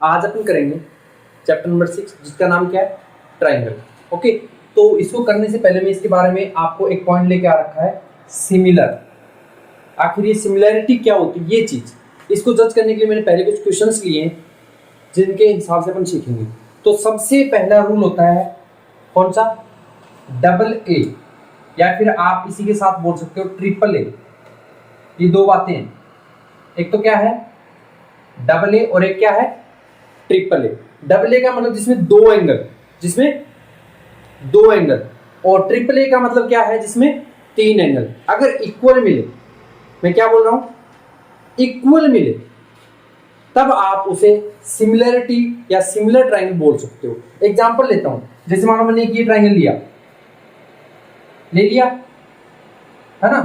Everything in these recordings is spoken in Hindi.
आज अपन करेंगे चैप्टर नंबर 6 जिसका नाम क्या है, ट्राइंगल। ओके, तो इसको करने से पहले मैं इसके बारे में आपको एक पॉइंट लेके आ रखा है, सिमिलर। आखिर ये सिमिलैरिटी क्या होती है, ये चीज इसको जज करने के लिए मैंने पहले कुछ क्वेश्चंस लिए हैं जिनके हिसाब से अपन सीखेंगे। तो सबसे पहला रूल होता है कौन सा, डबल ए, या फिर आप इसी के साथ बोल सकते हो ट्रिपल ए। ये दो बातें हैं, एक तो क्या है डबल ए और एक क्या है ट्रिपल ए। डबल ए का मतलब जिसमें दो एंगल, और ट्रिपल ए का मतलब क्या है जिसमें तीन एंगल अगर इक्वल मिले, मैं क्या बोल रहा हूं, इक्वल मिले, तब आप उसे सिमिलरिटी या सिमिलर ट्राइंगल बोल सकते हो। एग्जांपल लेता हूं, जैसे मान लो मैंने ये ट्राइंगल ले लिया है ना।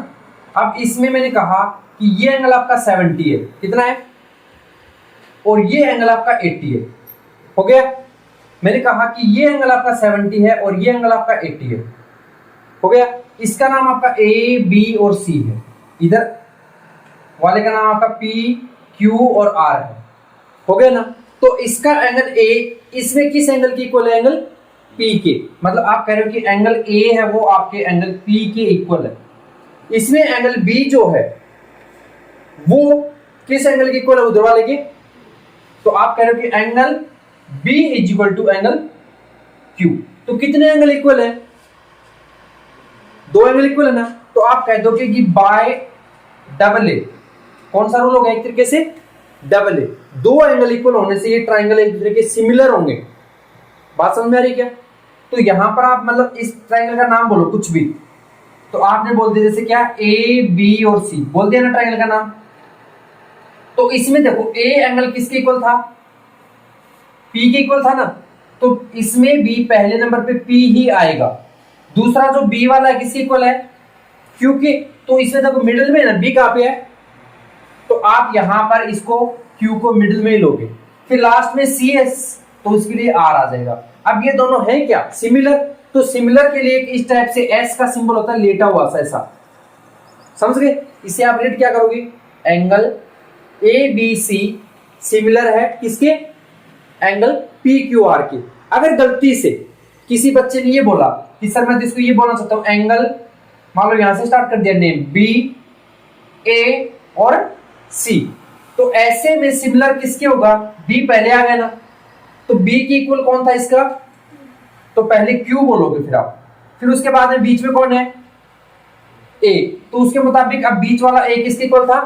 अब इसमें मैंने कहा कि ये एंगल आपका 70 है, कितना है, और ये एंगल आपका 80 है, हो गया। मैंने कहा कि ये एंगल आपका 70 है और ये एंगल आपका 80 है, हो गया। इसका नाम आपका ए बी और सी है, इधर वाले का नाम आपका पी क्यू और आर है, हो गया ना। तो इसका एंगल ए इसमें किस एंगल की इक्वल है, एंगल पी के। मतलब आप कह रहे हो कि एंगल ए है वो आपके एंगल पी के इक्वल है। इसमें एंगल बी जो है वो किस एंगल के इक्वल है, उधर वाले के। तो आप कह रहे हो कि angle B is equal to angle Q. तो कितने एंगल इक्वल है, दो एंगल इक्वल है ना। तो आप कह दो कि बाय डबल ए, कौन सा रूल होगा, एक तरीके से डबल ए। दो एंगल इक्वल होने से ये ट्राइंगल एक दूसरे के सिमिलर होंगे। बात समझ में आ रही क्या। तो यहां पर आप मतलब इस ट्राइंगल का नाम बोलो कुछ भी, तो आपने बोल दिया जैसे क्या ए बी और सी बोल दिया ना ट्राइंगल का नाम। तो इसमें देखो ए एंगल किसके इक्वल था, पी के इक्वल था ना। तो इसमें बी पहले नंबर पे पी ही आएगा। दूसरा जो बी वाला है किसके इक्वल है, क्यू के। तो इसमें देखो मिडिल में है ना, बी कहां पे है, तो आप यहां पर इसको क्यू को मिडिल में ही लोगे। फिर लास्ट में सी एस, तो इसके लिए आर आ जाएगा। अब ये दोनों है क्या, सिमिलर। तो सिमिलर के लिए इस टाइप से एस का सिंबल होता है लेटा हुआ सा, ऐसा समझ गए। इसे आप रेट क्या करोगे, angle A B C similar है किसके, एंगल पी क्यू आर के। अगर गलती से किसी बच्चे ने ये बोला कि सर मैं तो इसको ये बोलना चाहता हूं, एंगल मान लो यहां से स्टार्ट कर दिया नेम बी ए और सी, तो ऐसे में सिमिलर किसके होगा, बी पहले आ गया ना। तो बी की इक्वल कौन था इसका, तो पहले क्यू बोलोगे फिर आप, फिर उसके बाद में बीच में कौन है ए, तो उसके मुताबिक अब बीच वाला ए किसके इक्वल था,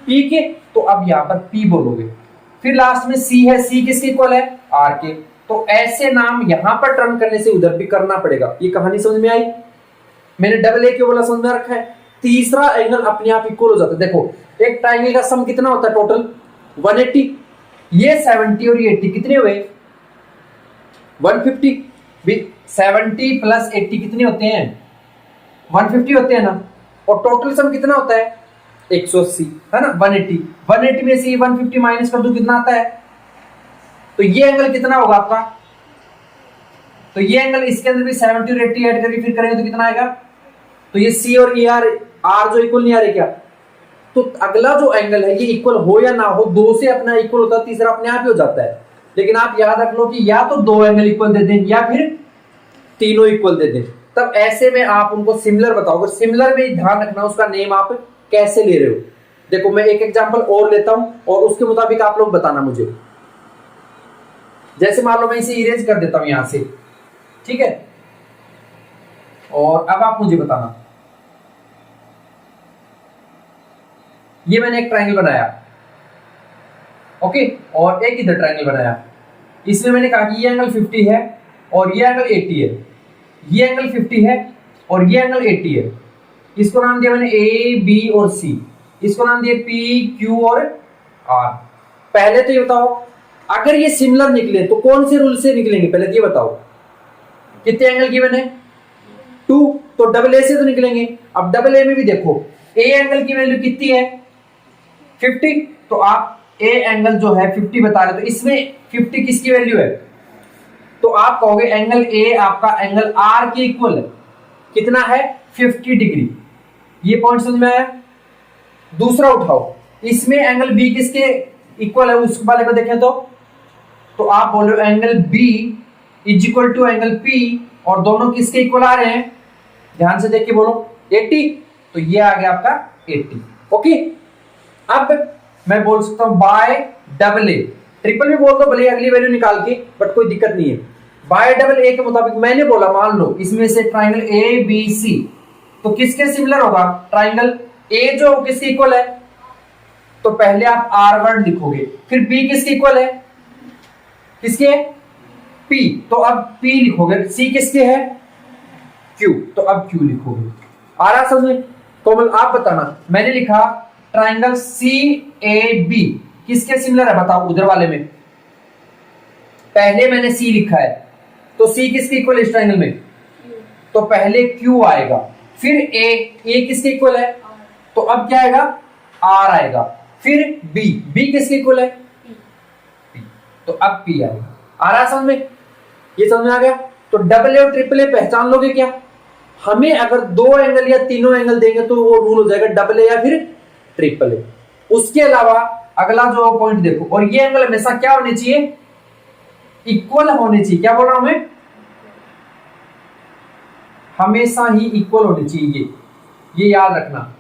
पी के। तो अब यहां पर पी बोलोगे। फिर लास्ट में सी है, सी किसके इक्वल है, आर के। तो ऐसे नाम यहां पर टर्न करने से उधर भी करना पड़ेगा। ये कहानी समझ में आई, मैंने डबल ए क्यों बोला समझ में रखा है। तीसरा एंगल अपने आप इक्वल हो जाता है। देखो एक ट्राइंगल का सम कितना होता है टोटल 180, ये 70 और ये 80 कितने हुए 150। 70 प्लस 80 कितने होते हैं 150 होते हैं ना। और टोटल सम कितना होता है 180 है ना। 180 में से 150 माइनस कर दो कितना आता है, तो ये एंगल कितना होगा आपका, तो ये एंगल इसके अंदर भी 70 और 80 ऐड करके फिर करेंगे तो कितना आएगा, तो ये सी और ए आर जो इक्वल नहीं आ रहे क्या। तो अगला जो एंगल है ये इक्वल हो या ना हो, दो से अपना इक्वल होता है, तीसरा अपने आप ही हो जाता है। लेकिन आप याद रख लो कि या तो दो एंगल इक्वल दे दें या फिर तीनों इक्वल दे दें। तब ऐसे में आप उनको सिमिलर बताओगे। सिमिलर में ध्यान रखना उसका नेम आप कैसे ले रहे हो। देखो मैं एक एग्जांपल और लेता हूं और उसके मुताबिक आप लोग बताना मुझे। जैसे मान लो मैं इसे इरेज कर देता हूं यहां से, ठीक है, और अब आप मुझे बताना। ये मैंने एक ट्रायंगल बनाया, ओके, और एक इधर ट्रायंगल बनाया। इसमें मैंने कहा कि ये एंगल 50 है और ये एंगल 80 है, ये एंगल 50 है और ये एंगल 80 है। इसको नाम दिया मैंने ए बी और सी, इसको नाम दिया पी क्यू और आर। पहले तो ये बताओ अगर ये सिमिलर निकले तो कौन से रूल से निकलेंगे, पहले ये बताओ। कितने एंगल गिवन है 2, तो डबल ए से तो निकलेंगे। अब डबल ए में भी देखो ए एंगल की वैल्यू कितनी है 50, तो आप ए एंगल जो है 50 बता रहे, तो इसमें 50 किसकी वैल्यू है, तो आप कहोगे एंगल ए आपका एंगल आर के इक्वल है, कितना है 50 डिग्री। ये पॉइंट समझ में आया। दूसरा उठाओ, इसमें एंगल बी किसके इक्वल है, उस वाले को देखें तो तो आप बोल रहे हो angle B is equal to angle P, और दोनों किसके इक्वल आ रहे हैं, ध्यान से देख के बोलो 80, तो ये आ गया आपका 80। ओके, अब मैं बोल सकता हूं बाय डबल ए, ट्रिपल भी बोल दो भले अगली वैल्यू निकाल के, बट कोई दिक्कत नहीं है। बाय डबल ए के मुताबिक मैंने बोला मान लो इसमें से ट्राइंगल ए बी सी, तो किसके सिमिलर होगा, ट्राइंगल ए जो किसके इक्वल है, तो पहले आप R1 लिखोगे, फिर B किसके इक्वल है, किसके है, P, तो अब P लिखोगे, C किसके है, Q, तो अब Q लिखोगे। आ रहा समझ में? कोमल आप बताना, मैंने लिखा ट्राइंगल CAB किसके सिमिलर है, बताओ उधर वाले में, पहले मैंने C लिखा है, तो C किसके इक्वल है इस ट्राइंगल में, तो पहले Q आएगा, फिर A किसके इक्वल है, तो अब क्या आएगा, R आएगा, फिर B किसके इक्वल है, P, तो अब P आएगा। आ रहा समझ में? ये समझ में आ गया? तो डबल ए और ट्रिपल ए पहचान लोगे क्या, हमें अगर दो एंगल या तीनों एंगल देंगे तो वो रूल हो जाएगा डबल ए या फिर ट्रिपल ए। उसके अलावा अगला जो पॉइंट देखो, और ये एंगल हमेशा क्या होने चाहिए, इक्वल होने चाहिए। क्या बोल रहा हूं मैं, हमेशा ही इक्वल होने चाहिए, ये याद रखना।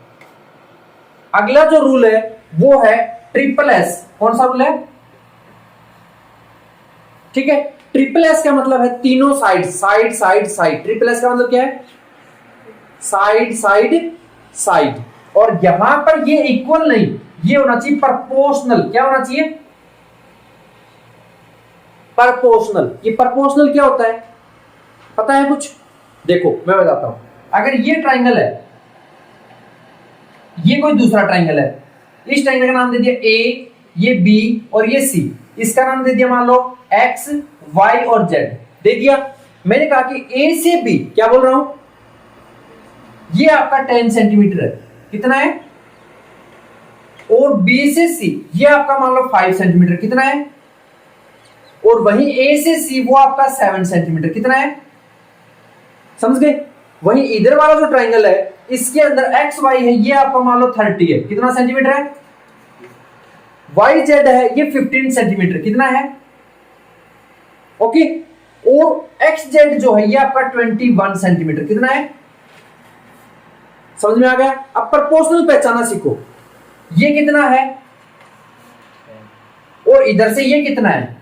अगला जो रूल है वो है ट्रिपल एस। कौन सा रूल है, ठीक है, ट्रिपल एस का मतलब है तीनों side side side side, triple S का मतलब क्या है, साइड साइड साइड, और यहां पर ये इक्वल नहीं, ये होना चाहिए प्रपोर्शनल। क्या होना चाहिए, प्रपोर्शनल। ये प्रपोर्शनल क्या होता है पता है कुछ, देखो मैं बताता हूं। अगर ये ट्राइंगल है, ये कोई दूसरा ट्राइंगल है, इस ट्राइंगल का नाम दे दिया ए, ये बी और ये सी, इसका नाम दे दिया मान लो एक्स वाई और जेड दे दिया। मैंने कहा कि ए से बी, क्या बोल रहा हूं, ये आपका 10 सेंटीमीटर है, कितना है, और बी से सी ये आपका मान लो 5 सेंटीमीटर, कितना है, और वहीं ए से सी वो आपका 7 सेंटीमीटर, कितना है, समझ गए। वहीं इधर वाला जो ट्राइंगल है इसके अंदर एक्स वाई है, ये आपका मान लो 30 है, कितना सेंटीमीटर है, वाई जेड है ये 15 सेंटीमीटर, कितना है, ओके, और एक्स जेड जो है ये आपका 21 सेंटीमीटर, कितना है, समझ में आ गया। अब प्रपोर्शनल पहचाना सीखो, ये कितना है और इधर से ये कितना है।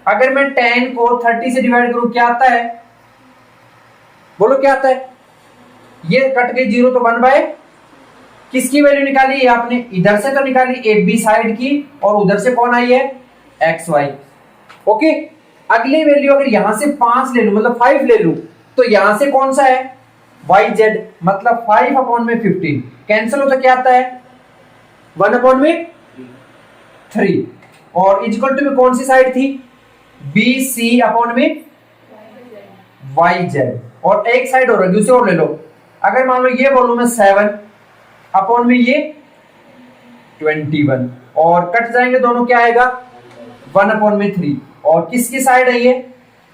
अगर मैं 10 को 30 से डिवाइड करूं क्या आता है, बोलो क्या आता है, ये कट गई 0 तो 1 बाय किसकी वैल्यू निकाली है आपने, इधर से तो निकाली ए बी साइड की, और उधर से कौन आई है, एक्स वाई। ओके, अगली वैल्यू अगर यहां से 5 ले लूं, मतलब 5 ले लूं, तो यहां से कौन सा है, वाई जेड, मतलब 5 अपॉन में 15 कैंसिल होता क्या आता है, 1 अपॉन में 3, और इक्वल टू में कौन सी साइड थी, बी सी अपॉन में वाई जेड, और एक साइड और रही, उसे और ले लो। अगर मान लो ये बोलूं मैं 7 अपॉन में ये 21, और कट जाएंगे दोनों, क्या आएगा 1 अपॉन में 3, और किसकी साइड है ये,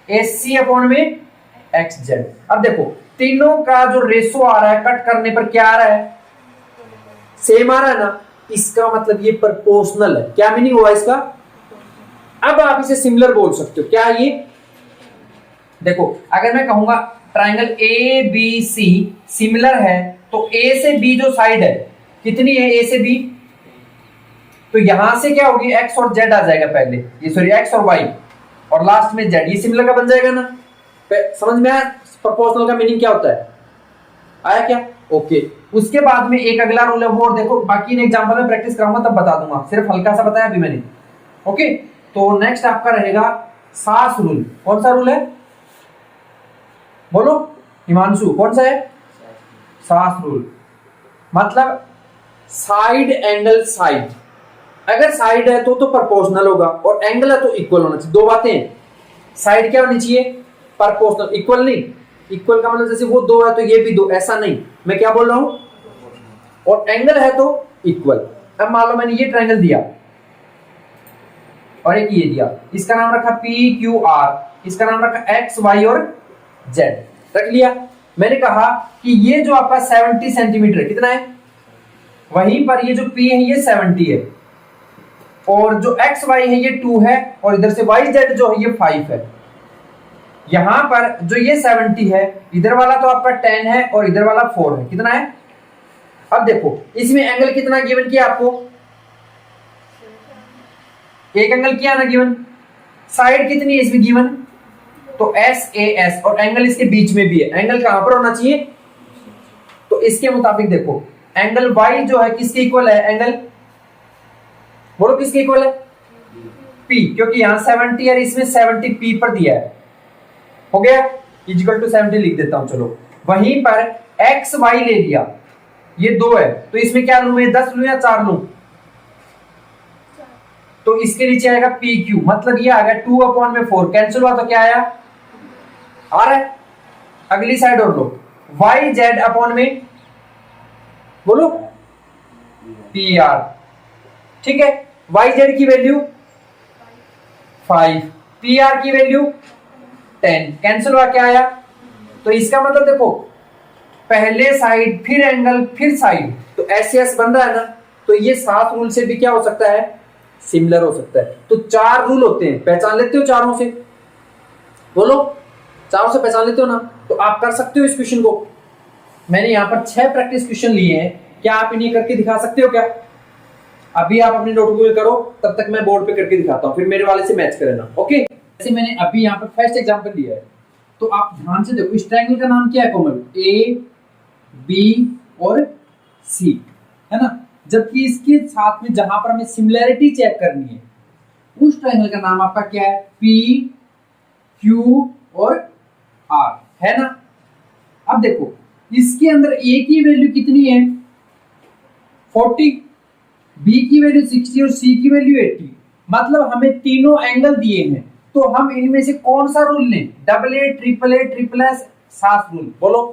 एस सी अपॉन में एक्स जेड। अब देखो तीनों का जो रेशो आ रहा है कट करने पर क्या आ रहा है, सेम आ रहा है ना, इसका मतलब ये प्रोपोर्शनल है। क्या मीनिंग हुआ इसका, अब आप इसे सिमिलर बोल सकते हो। क्या ये देखो, अगर मैं कहूंगा triangle A B C similar है, तो ए से बी जो साइड है कितनी है, ए से बी, तो यहां से क्या होगी, एक्स और जेड आ जाएगा पहले, ये सॉरी एक्स और वाई, और लास्ट में जेड, ये सिमिलर का बन जाएगा ना। समझ में आया प्रोपोर्शनल का मीनिंग क्या होता है, आया क्या, ओके। उसके बाद में एक अगला रूल है वो, और देखो बाकी एग्जांपल में प्रैक्टिस कराऊंगा तब बता दूंगा, सिर्फ हल्का सा बताया अभी मैंने, ओके। तो नेक्स्ट आपका रहेगा सास रूल। कौन सा रूल है, बोलो हिमांशु, कौन सा है, सास रूल, मतलब साइड एंगल साइड। अगर साइड है तो प्रोपोर्शनल होगा, और एंगल है तो इक्वल होना चाहिए। दो बातें हैं, साइड क्या होनी चाहिए, प्रोपोर्शनल, इक्वल नहीं। इक्वल का मतलब जैसे वो दो है तो ये भी दो, ऐसा नहीं, मैं क्या बोल रहा हूं, और एंगल है तो इक्वल। अब मान लो मैंने ये ट्रायंगल दिया और एक ये दिया, इसका नाम रखा पी क्यू आर, इसका नाम रखा एक्स वाई और जेड, रख लिया। मैंने कहा कि ये जो आपका 70 सेंटीमीटर कितना है, वहीं पर ये जो P है ये 70 है, और जो एक्स वाई है ये 2 है, और इधर से वाई जेड जो है ये 5 है। यहां पर जो ये 70 है, इधर वाला तो आपका 10 है और इधर वाला 4 है। कितना है? अब देखो इसमें एंगल कितना गिवन किया आपको? एक एंगल किया ना गिवन। साइड कितनी है इसमें गिवन? तो एस ए एस, और एंगल इसके बीच में भी है। एंगल कहां पर होना चाहिए? तो इसके मुताबिक देखो एंगल वाई जो है किसके इक्वल है? एंगल बोलो किसके इक्वल है? पी, क्योंकि यहां 70 और इसमें 70 पी पर दिया है। हो गया, इक्वल टू 70 लिख देता हूं। चलो वहीं पर एक्स वाई ले लिया, ये 2 है, तो इसमें क्या लूं मैं? 10 लूं या 4 लूं? तो इसके नीचे आएगा पी क्यू, मतलब ये आ गया 2/4। कैंसिल हुआ तो क्या आया? आ रहा है। अगली साइड और लो, वाई जेड अपॉन में बोलो पी आर। ठीक है, वाई जेड की वैल्यू 5, पी आर की वैल्यू 10। कैंसिल हुआ क्या आया? तो इसका मतलब देखो पहले साइड फिर एंगल फिर साइड, तो एस एस बन रहा है ना। तो ये 7 रूल से भी क्या हो सकता है? सिमिलर हो सकता है। तो 4 रूल होते हैं, पहचान लेते हो चारों से? बोलो, चारों से पहचान लेते हो ना? तो आप कर सकते हो इस क्वेश्चन को। मैंने यहाँ पर 6 प्रैक्टिस क्वेश्चन लिए हैं, क्या आप इन्हें करके दिखा सकते हो क्या? अभी आप अपनी नोटबुक करो, तब तक मैं बोर्ड पे करके दिखाता हूँ, फिर मेरे वाले से मैच करना। ओके, जैसे मैंने अभी यहाँ पर फर्स्ट एग्जांपल लिया है, तो आप ध्यान से देखो। इस ट्रायंगल का नाम क्या है? कोमल, ए बी और सी, है ना। जबकि इसके साथ में जहां पर हमें सिमिलैरिटी चेक करनी है, उस ट्रायंगल का नाम आपका क्या है? पी क्यू और आर, है ना। अब देखो इसके अंदर ए की वैल्यू कितनी है? 40, बी की वैल्यू 60 और सी की वैल्यू 80। मतलब हमें तीनों एंगल दिए हैं, तो हम इनमें से कौन सा रूल लें? Double A, triple A, triple S, सात रूल। बोलो,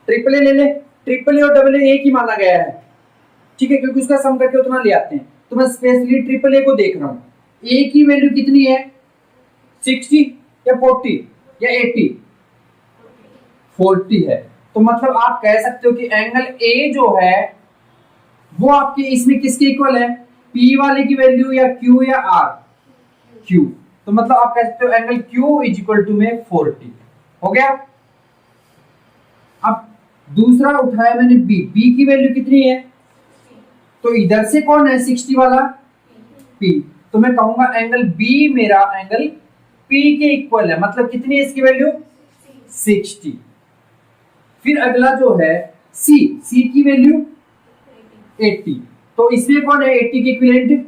ट्रिपल ए ले ले। ट्रिपल ए और डबल ए एक ही माना गया है, ठीक है, क्योंकि उसका सम करके उतना ले आते हैं। तो मैं स्पेशली ट्रिपल ए को देख रहा हूं। ए की वैल्यू कितनी है? 60 या 40 या 80? 40 है। तो मतलब आप कह सकते हो कि एंगल ए जो है वो आपके इसमें किसके इक्वल है? पी वाले की वैल्यू या क्यू या आर? क्यू। तो मतलब आप कह सकते हो angle Q is equal to में 40। हो गया। अब दूसरा उठाया मैंने बी, बी की वैल्यू कितनी है? तो इधर से कौन है 60 वाला? पी। तो मैं कहूंगा एंगल बी मेरा एंगल पी के इक्वल है। मतलब कितनी है इसकी वैल्यू? 60। फिर अगला जो है सी, सी की वैल्यू 80। तो इसमें कौन है 80 के इक्विवेलेंट?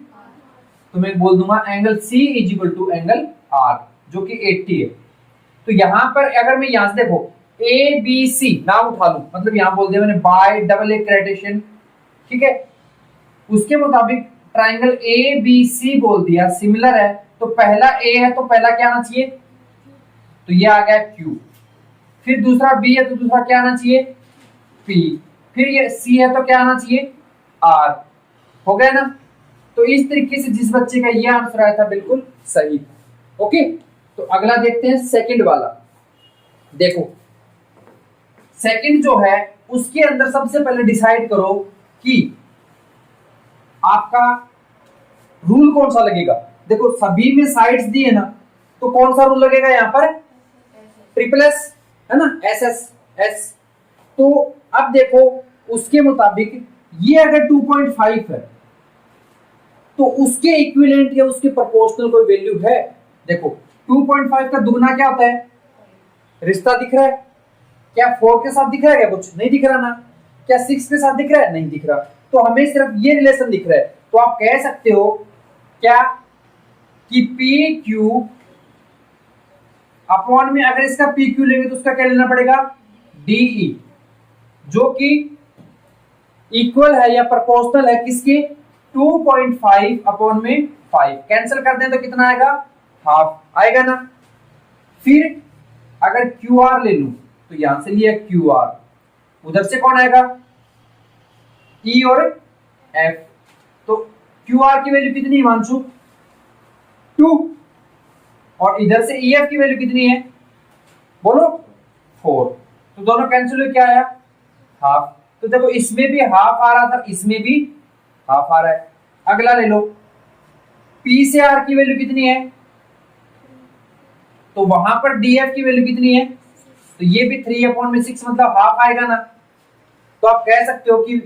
तो मैं बोल दूंगा angle C is equal to angle R, जो कि 80 है। तो यहां पर अगर मैं यहां से देखो ए बी सी ना उठा लूं, मतलब यहां बोल दिया मैंने बाय डबल ए क्राइटेशन, ठीक है, उसके मुताबिक ट्राइंगल ए बी सी बोल दिया सिमिलर है। तो पहला ए है तो पहला क्या आना चाहिए? तो ये आ गया क्यू। फिर दूसरा बी है तो दूसरा क्या आना चाहिए? पी। फिर ये सी है तो क्या आना चाहिए? आर। हो गया ना। तो इस तरीके से जिस बच्चे का ये आंसर आया था बिल्कुल सही। ओके, तो अगला देखते हैं सेकंड वाला। देखो सेकंड जो है उसके अंदर सबसे पहले डिसाइड करो कि आपका रूल कौन सा लगेगा। देखो सभी में साइड्स दिए ना, तो कौन सा रूल लगेगा यहाँ पर? ट्रिपल एस, है ना, एस एस एस। तो अब देखो उसके मुताबिक ये अगर 2.5 है तो उसके इक्विवेलेंट या उसके प्रोपोर्शनल कोई वैल्यू है? देखो 2.5 का दुगना क्या होता है? रिश्ता दिख रहा है क्या? 4 के साथ दिख रहा है क्या? कुछ नहीं दिख रहा ना। क्या 6 के साथ दिख रहा है? नहीं दिख रहा। तो हमें सिर्फ ये रिलेशन दिख रहा है। तो आप कह सकते हो क्या कि पी क्यू अपॉन में, अगर इसका पी क्यू लेंगे तो उसका क्या लेना पड़ेगा? डीई, जो कि इक्वल है या प्रोपोर्शनल है किसके? 2.5 अपॉन में 5। कैंसिल कर दें तो कितना आएगा? हाफ आएगा ना। फिर अगर क्यू आर ले लूं तो यहां से लिया क्यू आर, उधर से कौन आएगा? ई और एफ। तो क्यू आर की वैल्यू कितनी हिमांशु? 2। और इधर से ई एफ की वैल्यू कितनी है? बोलो 4। तो दोनों कैंसिल हुए, क्या आया? हाफ। तो देखो इसमें भी हाफ आ रहा था, इसमें भी हाफ आ रहा है। अगला ले लो, P से R की वैल्यू कितनी है, तो वहां पर DF की वैल्यू कितनी है, तो ये भी 3/6 मतलब हाफ आएगा ना। तो आप कह सकते हो कि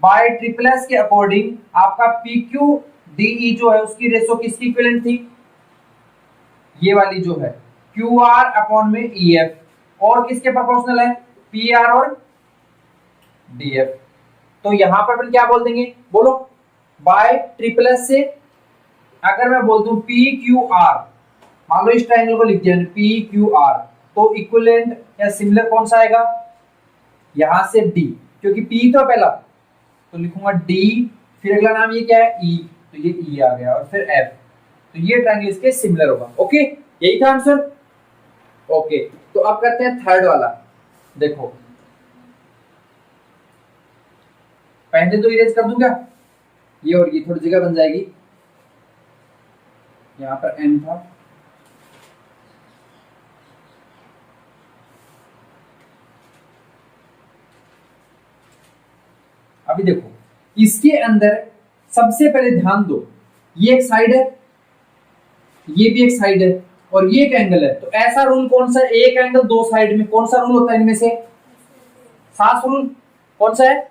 बाय ट्रिपल एस के अकॉर्डिंग आपका PQ DE जो है उसकी रेशो किसकी इक्विवेलेंट थी, ये वाली जो है QR अपॉन में EF, और किसके प्रोपोर्शनल है, PR और DF। तो यहां पर अपन क्या बोल देंगे, बोलो, बाय ट्रिपल एस से अगर मैं बोल दूं PQR, मान लो इस ट्रायंगल को लिख दिया PQR, तो इक्विवेलेंट या सिमिलर कौन सा आएगा, यहां से D, क्योंकि P तो पहला, तो लिखूंगा D, फिर अगला नाम ये क्या है E, तो ये E आ गया, और फिर F, तो ये ट्रायंगल इसके सिमिलर होगा। ओके, यही था आंसर। ओके, तो अब करते हैं थर्ड वाला। देखो पहले तो इरेज कर दूं क्या, ये और ये थोड़ी जगह बन जाएगी, यहां पर M था, अभी देखो इसके अंदर सबसे पहले ध्यान दो, ये एक साइड है, ये भी एक साइड है, और ये एक एंगल है, तो ऐसा रूल कौन सा, एक एंगल दो साइड में, कौन सा रूल होता है इनमें से, सास रूल। कौन सा है,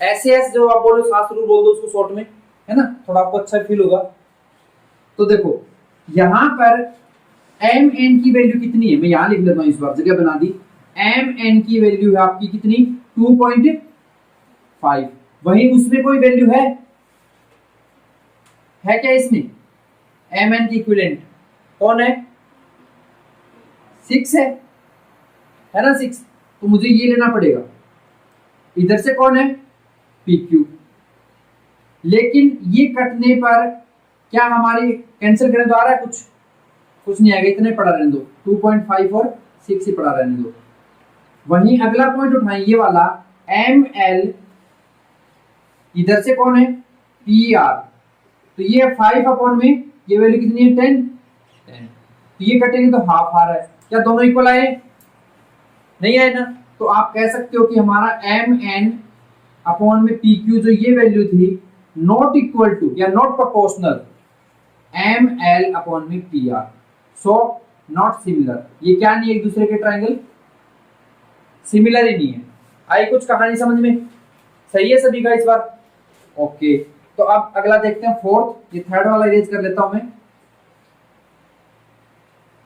SAS, जो आप बोलो सास रूल बोल दो उसको शॉर्ट में, है ना, थोड़ा आपको अच्छा फील होगा। तो देखो यहां पर MN की वैल्यू कितनी है, मैं यहां लिख लेता हूं, इस बार जगह बना दी, MN की वैल्यू है आपकी कितनी, 2.5, वहीं उसमें कोई वैल्यू है क्या इसमें, MN की इक्विवेलेंट कौन है, 6 है ना, 6, तो मुझे ये लेना पड़ेगा, इधर से कौन है PQ, लेकिन ये कटने पर क्या हमारी कैंसिल करें तो आ रहा है कुछ नहीं आएगा, इतने पड़ा रहने दो, 2.5 और 6 ही पड़ा रहने दो। वहीं अगला पॉइंट उठाएं, ये वाला ML, इधर से कौन है PR, तो ये 5 अपॉन में ये वैल्यू कितनी है 10, तो ये कटेंगे तो हाफ आ रहा है, क्या दोनों इक्वल आए, नहीं आए ना, तो आप कह सकते हो कि हमारा MN अपॉन में PQ जो ये वैल्यू थी नॉट इक्वल टू या नॉट प्रोपोर्शनल ML अपॉन में PR, सो नॉट सिमिलर, ये क्या नहीं है एक दूसरे के ट्रायंगल, सिमिलर ही नहीं है। आई कुछ कहानी समझ में, सही है सभी का इस बार। ओके, तो अब अगला देखते हैं फोर्थ, ये थर्ड वाला इरेज कर लेता हूं मैं।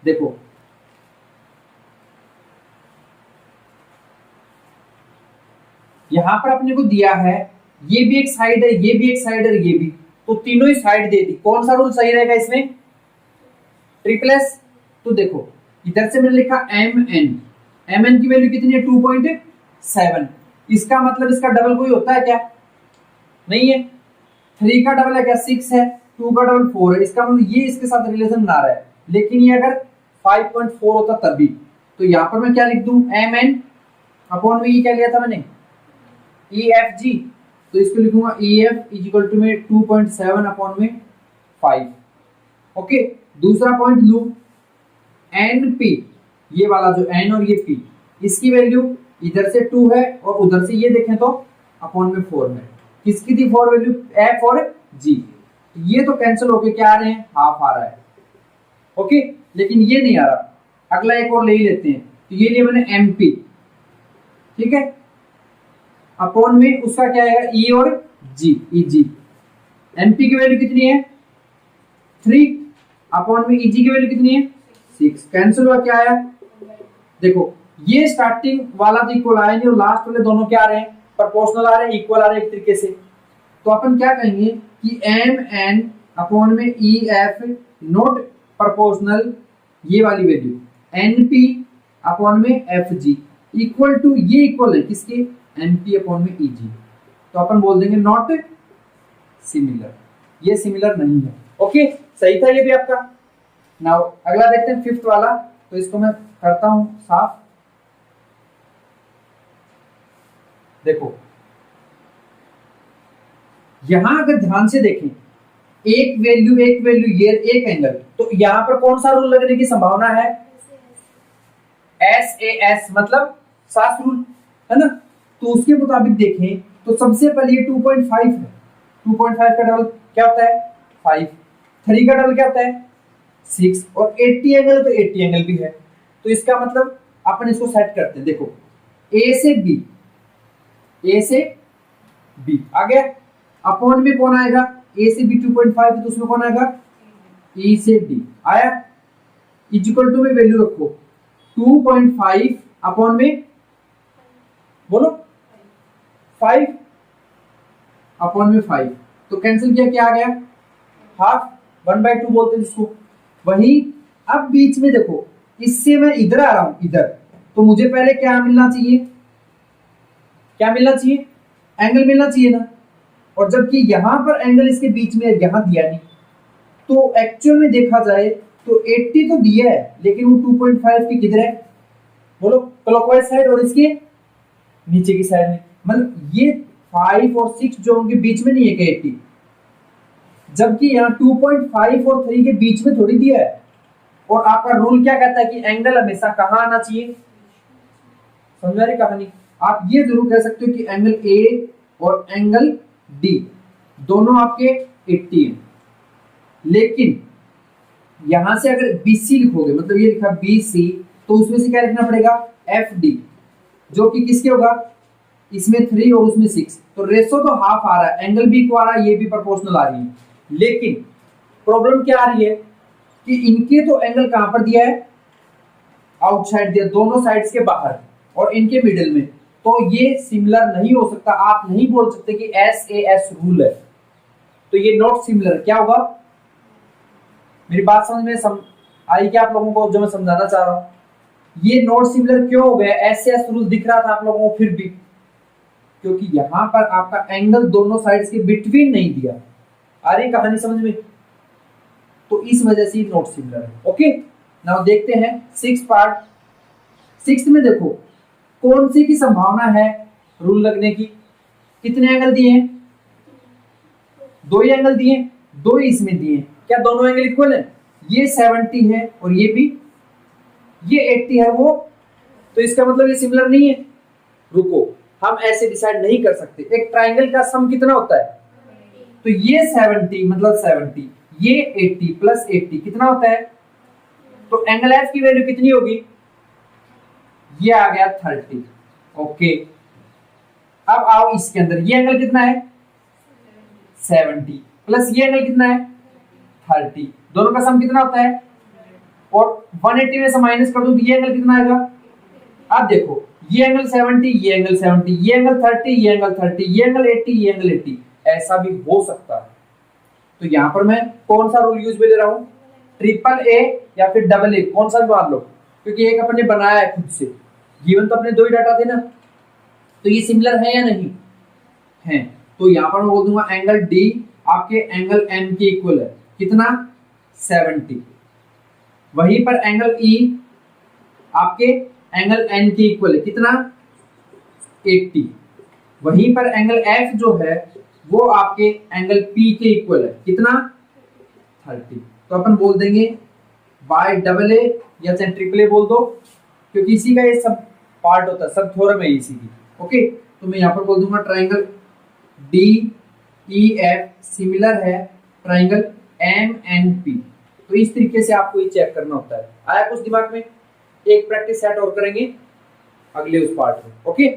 देखो यहां पर अपने को दिया है, ये भी एक साइड है, ये भी एक साइड है, ये भी, तो तीनों ही साइड दे दी, कौन सा रूल सही रहेगा इसमें, ट्रिपल एस। तो देखो इधर से मैंने लिखा MN की वैल्यू कितनी है 2.7, इसका मतलब इसका डबल कोई होता है क्या, नहीं है, 3 का डबल है क्या 6 है, 2 का डबल 4 है, इसका मतलब ये इसके साथ रिलेशन बना रहा है, लेकिन ये अगर 5.4 होता तभी, तो यहां पर मैं क्या लिख दूं, MN अपॉन में ये क्या लिया था मैंने EFG, तो इसको लिखूंगा EF इज इक्वल टू में 2.7 अपॉन में 5। ओके, दूसरा पॉइंट लू NP, ये वाला जो N और ये P, इसकी वैल्यू इधर से 2 है और उधर से ये देखें तो अपॉन में 4 है, किसकी थी 4 वैल्यू, F और G, ये तो कैंसिल होके क्या आ रहे हैं, हाफ आ रहा है। ओके, लेकिन ये नहीं आ रहा, अगला एक और ले ही लेते हैं, तो ये लिया मैंने MP, ठीक है, अपॉन में उसका क्या आएगा E और G, EG, MP की वैल्यू कितनी है 3, अपॉन में EG की वैल्यू कितनी है 6, कैंसिल हुआ, क्या आया, देखो ये स्टार्टिंग वाला तो इक्वल आया नहीं और लास्ट वाले दोनों क्या आ रहे हैं, प्रोपोर्शनल आ रहे हैं, इक्वल आ रहे हैं एक तरीके से, तो अपन क्या कहेंगे कि MN अपॉन में EF नॉट प्रोपोर्शनल, ये वाली वैल्यू NP अपॉन में FG इक्वल टू, ये इक्वल है किसके, MP अपॉन में EG, तो अपन बोल देंगे नॉट सिमिलर, ये सिमिलर नहीं है। ओके, सही था ये भी आपका। नाउ अगला देखते हैं फिफ्थ वाला, तो इसको मैं करता हूं साफ। देखो यहां अगर ध्यान से देखें, एक वैल्यू ये एक एंगल, तो यहां पर कौन सा रूल लगने की संभावना है, SAS मतलब सास रूल, है ना, तो उसके मुताबिक देखें तो सबसे पहले ये 2.5 है, 2.5 का डबल क्या होता है 5, 3 का डबल क्या होता है 6, और 80 एंगल तो 80 एंगल भी है। तो इसका मतलब अपन इसको सेट करते हैं, देखो ए से बी, ए से बी आ गया, अपॉन में कौन आएगा, ए से बी 2.5 है तो उसमें कौन आएगा ई से डी आया, इक्वल टू में वैल्यू रखो 2.5 अपॉन में बोलो 5 अपॉन में 5, तो कैंसिल किया क्या आ गया हाफ, 1/2 बोलते हैं जिसको। वही अब बीच में देखो, इससे मैं इधर आ रहा हूं इधर, तो मुझे पहले क्या मिलना चाहिए, क्या मिलना चाहिए, एंगल मिलना चाहिए ना, और जबकि यहां पर एंगल इसके बीच में यहां दिया नहीं, तो एक्चुअल में देखा जाए तो 80 तो दिया है लेकिन वो 2.5 की किधर है बोलो, क्लॉकवाइज साइड और इसके नीचे की साइड में, मतलब ये 5 और 6 जो उनके बीच में नहीं है क्या 80, जबकि यहाँ 2.5 और 3 के बीच में थोड़ी दिया है। और आपका रूल क्या कहता है कि एंगल हमेशा कहां आना चाहिए, समझ रही कहानी। आप ये जरूर कह सकते हो कि एंगल ए और एंगल डी दोनों आपके 80 हैं, लेकिन यहां से अगर BC लिखोगे, मतलब ये लिखा BC, तो उसमें से क्या लिखना पड़ेगा FD, जो कि किसके होगा, इसमें 3 और उसमें 6, तो रेशो तो हाफ आ रहा है, एंगल भी को आ रहा है, ये भी प्रोपोर्शनल आ रही है, लेकिन प्रॉब्लम क्या आ रही है कि इनके तो एंगल कहां पर दिया है, आउटसाइड दिया, दोनों साइड्स के बाहर और इनके मिडिल में, तो ये सिमिलर नहीं हो सकता। आप नहीं बोल सकते कि SAS रूल है, तो ये नॉट सिमिलर। क्या होगा, मेरी बात समझ में आई क्या आप लोगों को जो मैं समझाना चाह रहा हूं, ये नॉट सिमिलर क्यों हो गया, SAS रूल दिख रहा था आप लोगों को फिर भी, क्योंकि यहां पर आपका एंगल दोनों साइड्स के बिटवीन नहीं दिया। आ रही कहानी समझ में, तो इस वजह से नॉट सिमिलर है। ओके, नाउ देखते हैं 6th पार्ट। 6th में देखो कौन सी की संभावना है रूल लगने की, कितने एंगल दिए हैं, 2 ही एंगल दिए, 2 ही इसमें दिए, क्या दोनों एंगल इक्वल है, ये 70 है और ये भी, ये 80 है वो, तो इसका मतलब ये सिमिलर नहीं है। रुको, हम ऐसे डिसाइड नहीं कर सकते, एक ट्राइंगल का सम कितना होता है, तो ये 70 मतलब 70, ये 80 प्लस 80 कितना होता है, तो एंगल एफ की वैल्यू कितनी होगी, ये आ गया 30। ओके, अब आओ इसके अंदर, ये एंगल कितना है 70 प्लस ये एंगल कितना है 30, दोनों का सम कितना होता है, और 180 में से माइनस कर दूं तो ये एंगल कितना आएगा, अब देखो ये एंगल 70, ये एंगल 70, ये एंगल 30, ये एंगल 30, ये एंगल 80, ये एंगल 80, ऐसा भी हो सकता है। तो यहां पर मैं कौन सा रूल यूज में ले रहा हूं, AAA या फिर AA, कौन सा भी मान लो, क्योंकि एक अपन ने बनाया है खुद से, गिवन तो अपने 2 ही डाटा थे ना, तो ये सिमिलर है या नहीं है, तो यहां पर मैं बोल दूंगा एंगल D आपके एंगल M के इक्वल है, कितना 70, वहीं पर एंगल E आपके एंगल N के इक्वल है, कितना 80, वहीं पर एंगल F जो है वो आपके एंगल P के इक्वल है, कितना 30। तो अपन बोल देंगे YAA या चाहे AAA बोल दो, क्योंकि इसी का ये सब पार्ट होता है, सब थ्योरम है इसी की। ओके, तो मैं यहाँ पर बोल दूंगा ट्राइंगल DEF सिमिलर है ट्राइंगल MNP। तो इस तरीके से आपको ये चेक करना होता है। आया कुछ दिमाग में, एक प्रैक्टिस सेट और करेंगे अगले उस पार्ट में। ओके।